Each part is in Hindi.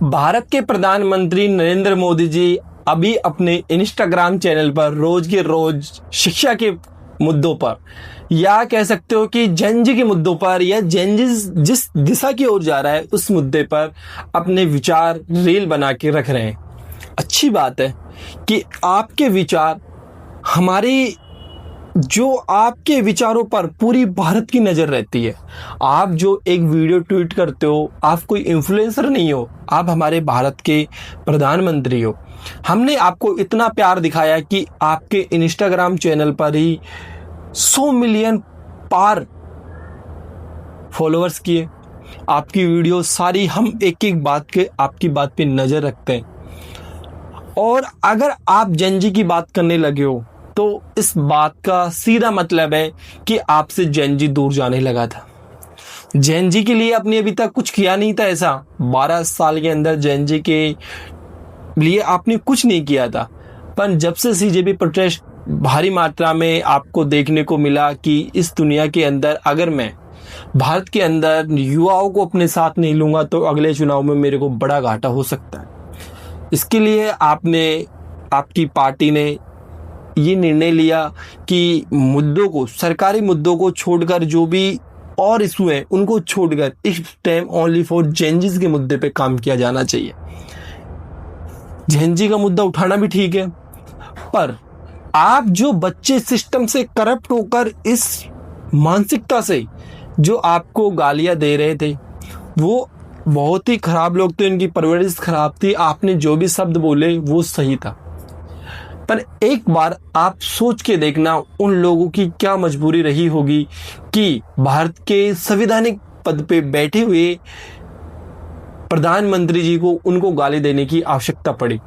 भारत के प्रधानमंत्री नरेंद्र मोदी जी अभी अपने इंस्टाग्राम चैनल पर रोज के रोज शिक्षा के मुद्दों पर या कह सकते हो कि जेनजी के मुद्दों पर या जेनजी जिस दिशा की ओर जा रहा है उस मुद्दे पर अपने विचार रील बना के रख रहे हैं। अच्छी बात है कि आपके विचार हमारी जो आपके विचारों पर पूरी भारत की नज़र रहती है। आप जो एक वीडियो ट्वीट करते हो, आप कोई इन्फ्लुएंसर नहीं हो, आप हमारे भारत के प्रधानमंत्री हो। हमने आपको इतना प्यार दिखाया कि आपके इंस्टाग्राम चैनल पर ही 100 मिलियन पार फॉलोअर्स किए। आपकी वीडियो सारी हम एक एक बात के आपकी बात पे नज़र रखते हैं। और अगर आप जेनजी की बात करने लगे हो तो इस बात का सीधा मतलब है कि आपसे जेनजी दूर जाने लगा था। जेनजी के लिए आपने अभी तक कुछ किया नहीं था। ऐसा 12 साल के अंदर जेनजी के लिए आपने कुछ नहीं किया था। पर जब से सीजेबी प्रोटेस्ट भारी मात्रा में आपको देखने को मिला कि इस दुनिया के अंदर अगर मैं भारत के अंदर युवाओं को अपने साथ नहीं लूँगा तो अगले चुनाव में मेरे को बड़ा घाटा हो सकता है। इसके लिए आपकी पार्टी ने ये निर्णय लिया कि मुद्दों को, सरकारी मुद्दों को छोड़कर जो भी और इशू है उनको छोड़कर इस टाइम ओनली फॉर जेनजीज के मुद्दे पे काम किया जाना चाहिए। जेनजी का मुद्दा उठाना भी ठीक है, पर आप जो बच्चे सिस्टम से करप्ट होकर इस मानसिकता से जो आपको गालियां दे रहे थे वो बहुत ही खराब लोग थे, इनकी परवरिश खराब थी। आपने जो भी शब्द बोले वो सही था, पर एक बार आप सोच के देखना उन लोगों की क्या मजबूरी रही होगी कि भारत के संवैधानिक पद पे बैठे हुए प्रधानमंत्री जी को उनको गाली देने की आवश्यकता पड़ी।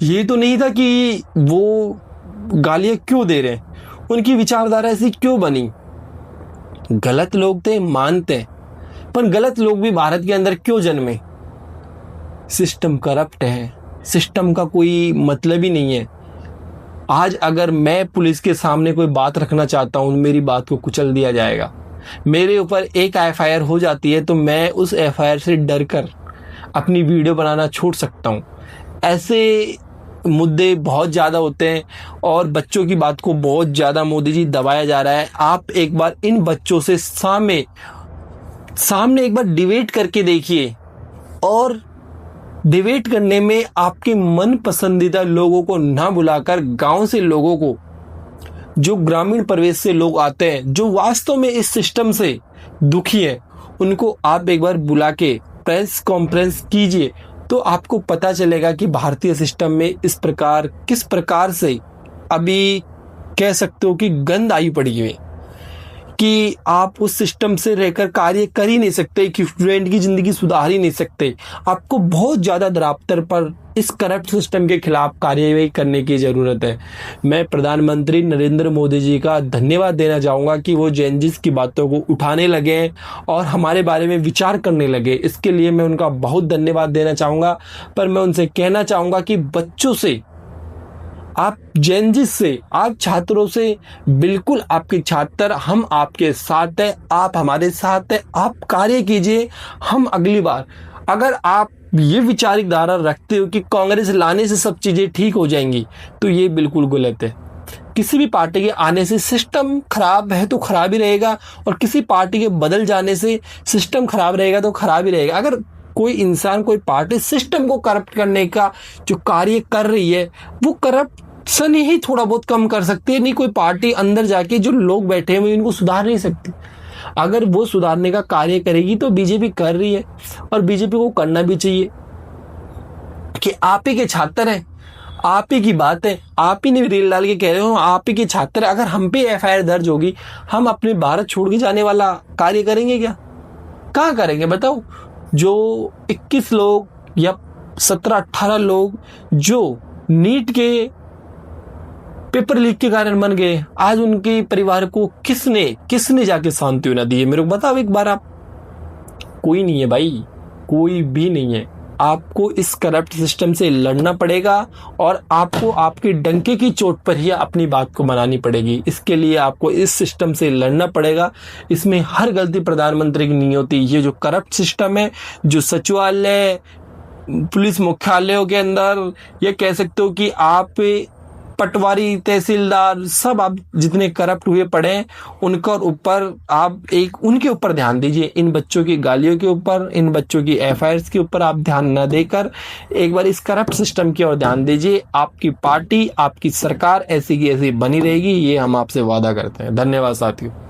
ये तो नहीं था कि वो गालियां क्यों दे रहे हैं, उनकी विचारधारा ऐसी क्यों बनी। गलत लोग थे मानते हैं, पर गलत लोग भी भारत के अंदर क्यों जन्मे। सिस्टम करप्ट है, सिस्टम का कोई मतलब ही नहीं है। आज अगर मैं पुलिस के सामने कोई बात रखना चाहता हूँ, मेरी बात को कुचल दिया जाएगा। मेरे ऊपर एक एफआईआर हो जाती है तो मैं उस एफआईआर से डर कर अपनी वीडियो बनाना छोड़ सकता हूँ। ऐसे मुद्दे बहुत ज़्यादा होते हैं और बच्चों की बात को बहुत ज़्यादा मोदी जी दबाया जा रहा है। आप एक बार इन बच्चों से सामने एक बार डिबेट करके देखिए, और डिबेट करने में आपके मन पसंदीदा लोगों को ना बुलाकर गांव से लोगों को, जो ग्रामीण परिवेश से लोग आते हैं, जो वास्तव में इस सिस्टम से दुखी हैं, उनको आप एक बार बुला के प्रेस कॉन्फ्रेंस कीजिए तो आपको पता चलेगा कि भारतीय सिस्टम में किस प्रकार से अभी कह सकते हो कि गंद आई पड़ी है कि आप उस सिस्टम से रहकर कार्य कर ही नहीं सकते, कि स्टूडेंट की ज़िंदगी सुधार ही नहीं सकते। आपको बहुत ज़्यादा दराप्तर पर इस करप्ट सिस्टम के खिलाफ कार्यवाही करने की ज़रूरत है। मैं प्रधानमंत्री नरेंद्र मोदी जी का धन्यवाद देना चाहूँगा कि वो जेनजीज की बातों को उठाने लगे और हमारे बारे में विचार करने लगे। इसके लिए मैं उनका बहुत धन्यवाद देना चाहूँगा। पर मैं उनसे कहना चाहूँगा कि बच्चों से, आप जेनजीज से, आप छात्रों से, बिल्कुल आपके छात्र हम आपके साथ हैं, आप हमारे साथ हैं, आप कार्य कीजिए। हम अगली बार, अगर आप ये विचारिक धारा रखते हो कि कांग्रेस लाने से सब चीज़ें ठीक हो जाएंगी, तो ये बिल्कुल गलत है। किसी भी पार्टी के आने से सिस्टम खराब है तो खराब ही रहेगा, और किसी पार्टी के बदल जाने से सिस्टम खराब रहेगा तो खराब ही रहेगा। अगर कोई इंसान, कोई पार्टी सिस्टम को करप्ट करने का जो कार्य कर रही है, वो करप्शन ही थोड़ा बहुत कम कर सकती है। नहीं कोई पार्टी अंदर जाके जो लोग बैठे हुए इनको सुधार नहीं सकती। अगर वो सुधारने का कार्य करेगी तो बीजेपी कर रही है, और बीजेपी को करना भी चाहिए कि आप ही के छात्र हैं, आप ही की बात है, आप ही ने रील डाल के कह रहे हो आप ही के छात्र। अगर हम पे एफआईआर दर्ज होगी, हम अपने भारत छोड़ के जाने वाला कार्य करेंगे क्या? कहाँ करेंगे बताओ? जो 21 लोग या 17-18 लोग जो नीट के पेपर लीक के कारण मर गए, आज उनके परिवार को किसने जाके सांत्वना दी है? मेरे को बताओ एक बार आप। कोई नहीं है भाई, कोई भी नहीं है। आपको इस करप्ट सिस्टम से लड़ना पड़ेगा और आपको आपके डंके की चोट पर ही अपनी बात को बनानी पड़ेगी। इसके लिए आपको इस सिस्टम से लड़ना पड़ेगा। इसमें हर गलती प्रधानमंत्री की नहीं होती। ये जो करप्ट सिस्टम है, जो सचिवालय, पुलिस मुख्यालयों के अंदर, ये कह सकते हो कि आप पटवारी, तहसीलदार, सब आप जितने करप्ट हुए पड़े हैं उनके ऊपर आप उनके ऊपर ध्यान दीजिए। इन बच्चों की गालियों के ऊपर, इन बच्चों की एफआईआर के ऊपर आप ध्यान न देकर एक बार इस करप्ट सिस्टम की ओर ध्यान दीजिए। आपकी पार्टी, आपकी सरकार ऐसी की ऐसी बनी रहेगी, ये हम आपसे वादा करते हैं। धन्यवाद साथियों।